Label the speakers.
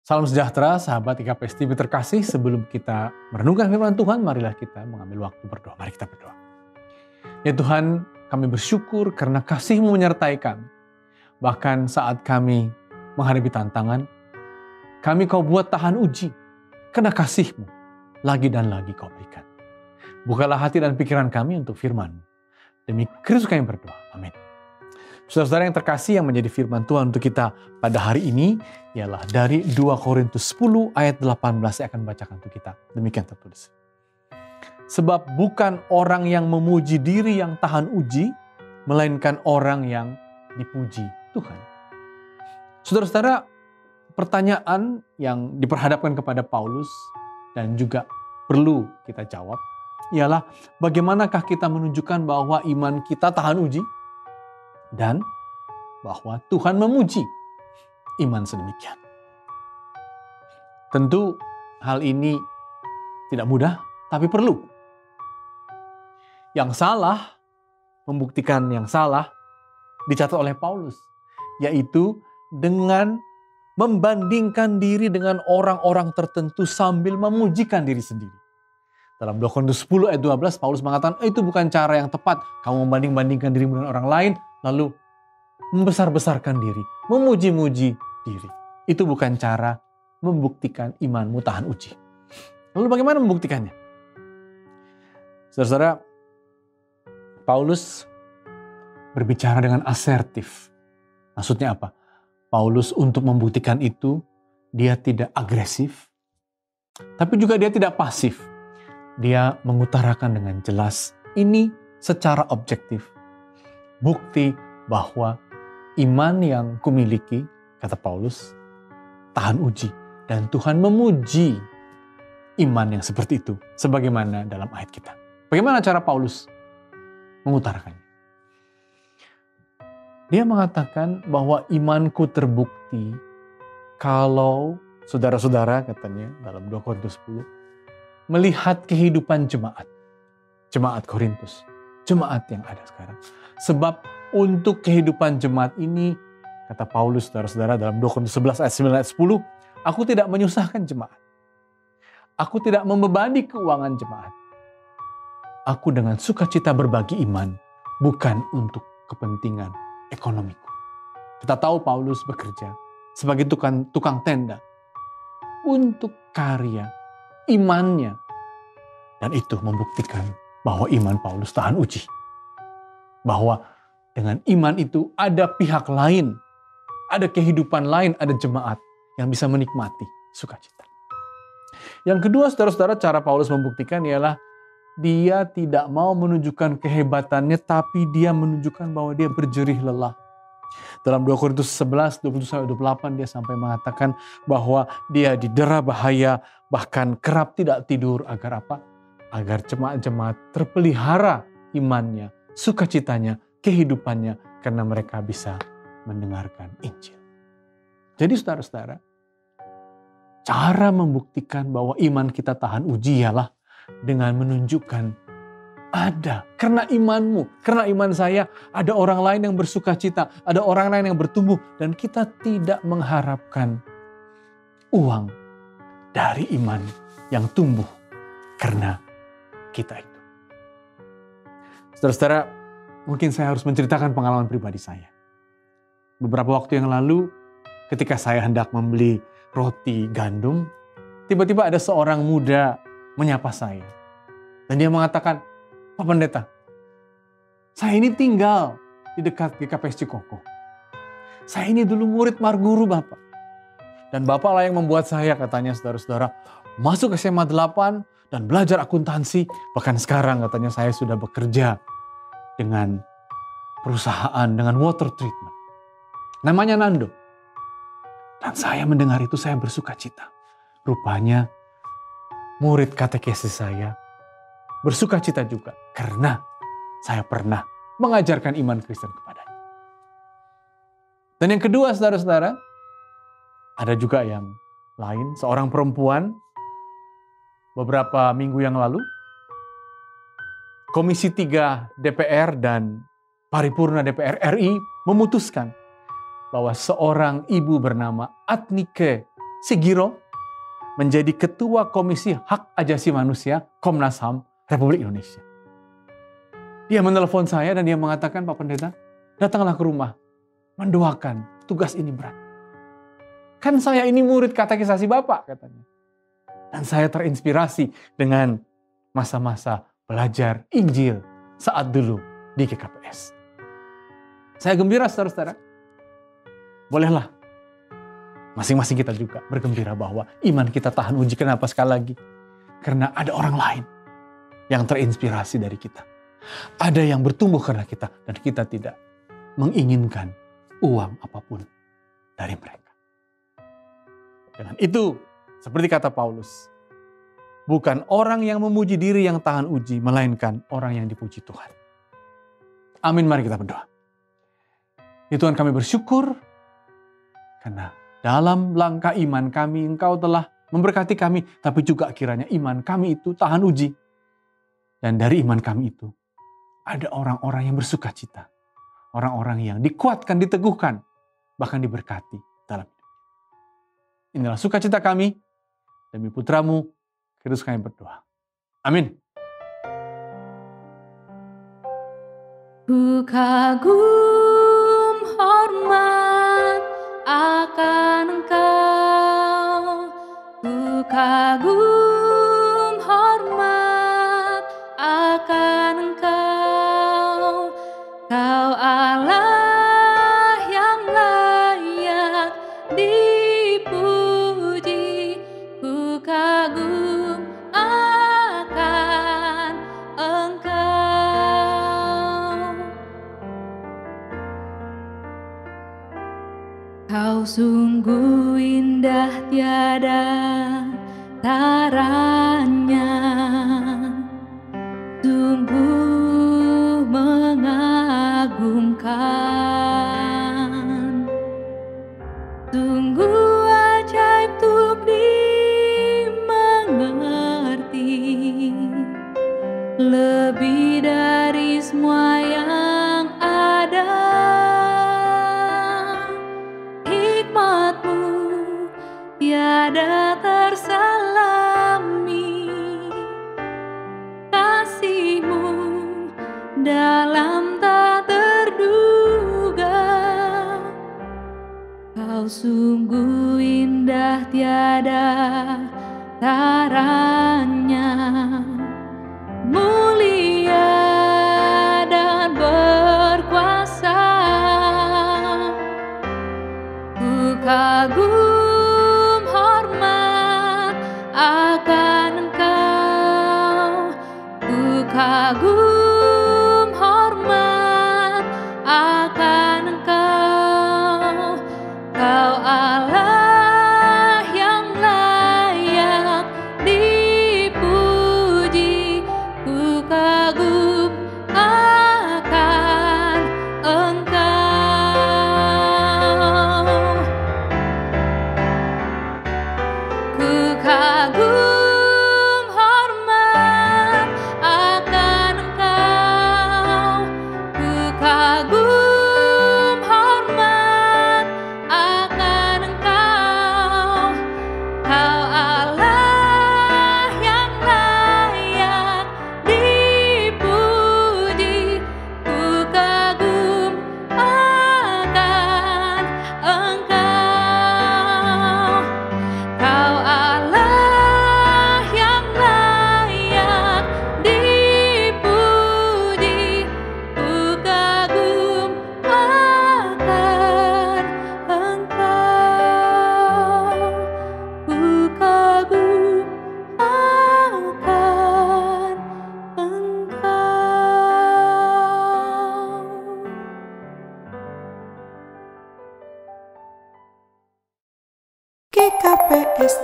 Speaker 1: Salam sejahtera, sahabat IKPS TV terkasih. Sebelum kita merenungkan firman Tuhan, marilah kita mengambil waktu berdoa. Mari kita berdoa. Ya Tuhan, kami bersyukur karena kasih-Mu menyertai kami. Bahkan saat kami menghadapi tantangan, kami Kau buat tahan uji. Karena kasih-Mu lagi dan lagi Kau berikan. Bukalah hati dan pikiran kami untuk firman-Mu. Demi Kristus kami berdoa. Amin. Saudara-saudara yang terkasih, yang menjadi firman Tuhan untuk kita pada hari ini ialah dari 2 Korintus 10 ayat 18 saya akan bacakan untuk kita. Demikian tertulis. Sebab bukan orang yang memuji diri yang tahan uji, melainkan orang yang dipuji Tuhan. Saudara-saudara, pertanyaan yang diperhadapkan kepada Paulus dan juga perlu kita jawab ialah bagaimanakah kita menunjukkan bahwa iman kita tahan uji dan bahwa Tuhan memuji iman sedemikian. Tentu hal ini tidak mudah, tapi perlu. Yang salah, membuktikan yang salah, dicatat oleh Paulus, yaitu dengan membandingkan diri dengan orang-orang tertentu sambil memujikan diri sendiri. Dalam 2 Korintus 10 ayat 12, Paulus mengatakan, itu bukan cara yang tepat. Kamu membanding-bandingkan dirimu dengan orang lain, lalu membesar-besarkan diri, memuji-muji diri. Itu bukan cara membuktikan imanmu tahan uji. Lalu bagaimana membuktikannya? Saudara-saudara, Paulus berbicara dengan asertif. Maksudnya apa? Paulus untuk membuktikan itu, dia tidak agresif, tapi juga dia tidak pasif. Dia mengutarakan dengan jelas, ini secara objektif. Bukti bahwa iman yang kumiliki, kata Paulus, tahan uji. Dan Tuhan memuji iman yang seperti itu, sebagaimana dalam ayat kita. Bagaimana cara Paulus mengutarakannya? Dia mengatakan bahwa imanku terbukti kalau saudara-saudara, katanya dalam 2 Korintus 10, melihat kehidupan jemaat Korintus, jemaat yang ada sekarang. Sebab untuk kehidupan jemaat ini, kata Paulus, saudara-saudara, dalam 2 Korintus 11 ayat 9 ayat 10, aku tidak menyusahkan jemaat. Aku tidak membebani keuangan jemaat. Aku dengan sukacita berbagi iman, bukan untuk kepentingan ekonomiku. Kita tahu Paulus bekerja sebagai tukang tenda untuk karya imannya. Dan itu membuktikan bahwa iman Paulus tahan uji. Bahwa dengan iman itu ada pihak lain, ada kehidupan lain, ada jemaat yang bisa menikmati sukacita. Yang kedua, saudara-saudara, cara Paulus membuktikan ialah dia tidak mau menunjukkan kehebatannya, tapi dia menunjukkan bahwa dia berjerih lelah. Dalam 2 Korintus 11, 27-28 dia sampai mengatakan bahwa dia didera bahaya, bahkan kerap tidak tidur. Agar apa? Agar jemaat-jemaat terpelihara imannya, sukacitanya, kehidupannya, karena mereka bisa mendengarkan Injil. Jadi saudara-saudara, cara membuktikan bahwa iman kita tahan uji ialah dengan menunjukkan ada, karena imanmu, karena iman saya, ada orang lain yang bersukacita, ada orang lain yang bertumbuh, dan kita tidak mengharapkan uang dari iman yang tumbuh karena kita itu. Saudara-saudara, mungkin saya harus menceritakan pengalaman pribadi saya. Beberapa waktu yang lalu, ketika saya hendak membeli roti gandum, tiba-tiba ada seorang muda menyapa saya. Dan dia mengatakan, Pak Pendeta, saya ini tinggal di dekat GKPS Cikoko. Saya ini dulu murid Marguru Bapak. Dan Bapak lah yang membuat saya, katanya saudara-saudara, masuk SMA 8 dan belajar akuntansi. Bahkan sekarang katanya saya sudah bekerja dengan perusahaan, dengan water treatment. Namanya Nando. Dan saya mendengar itu, saya bersuka cita. Rupanya murid katekesis saya bersuka cita juga karena saya pernah mengajarkan iman Kristen kepadanya. Dan yang kedua, saudara-saudara, ada juga yang lain, seorang perempuan beberapa minggu yang lalu, Komisi 3 DPR dan Paripurna DPR RI memutuskan bahwa seorang ibu bernama Adnike Sigiro menjadi Ketua Komisi Hak Ajasi Manusia Komnas HAM Republik Indonesia. Dia menelepon saya dan dia mengatakan, Pak Pendeta, datanglah ke rumah, mendoakan, tugas ini berat. Kan saya ini murid katekisasi Bapak, katanya. Dan saya terinspirasi dengan masa-masa belajar Injil saat dulu di GKPS. Saya gembira, saudara-saudara. Bolehlah masing-masing kita juga bergembira bahwa iman kita tahan uji. Kenapa sekali lagi? Karena ada orang lain yang terinspirasi dari kita. Ada yang bertumbuh karena kita, dan kita tidak menginginkan uang apapun dari mereka. Dengan itu, seperti kata Paulus, bukan orang yang memuji diri yang tahan uji, melainkan orang yang dipuji Tuhan. Amin, mari kita berdoa. Ya Tuhan, kami bersyukur karena dalam langkah iman kami, Engkau telah memberkati kami, tapi juga kiranya iman kami itu tahan uji. Dan dari iman kami itu, ada orang-orang yang bersuka cita. Orang-orang yang dikuatkan, diteguhkan, bahkan diberkati dalam hidup. Inilah sukacita kami, demi Putramu, Kristus kami berdoa. Amin.
Speaker 2: Ku kagum hormat akan Engkau, ku kagum hormat akan Engkau, Kau Allah yang layak dipuji, ku kagum akan Engkau. Kau sungguh indah tiada taranya, sungguh mengagumkan, sungguh ajaib untuk dimengerti, lebih dari semua yang ada. Tiada tersalami, kasih-Mu dalam tak terduga. Kau sungguh indah tiada taranya, mulia dan berkuasa. Ku kagum akan Engkau, ku kagum hormat akan Engkau, Kau Allah yang layak dipuji, ku kagum akan Engkau. Ku kagum hormat akan Engkau, ku kagum hormat akan Engkau, Kau Allah yang layak dipuji, ku kagum akan Engkau. Kau Allah yang layak dipuji, ku kagum akan Engkau, ku kagum akan Engkau.
Speaker 3: GKPS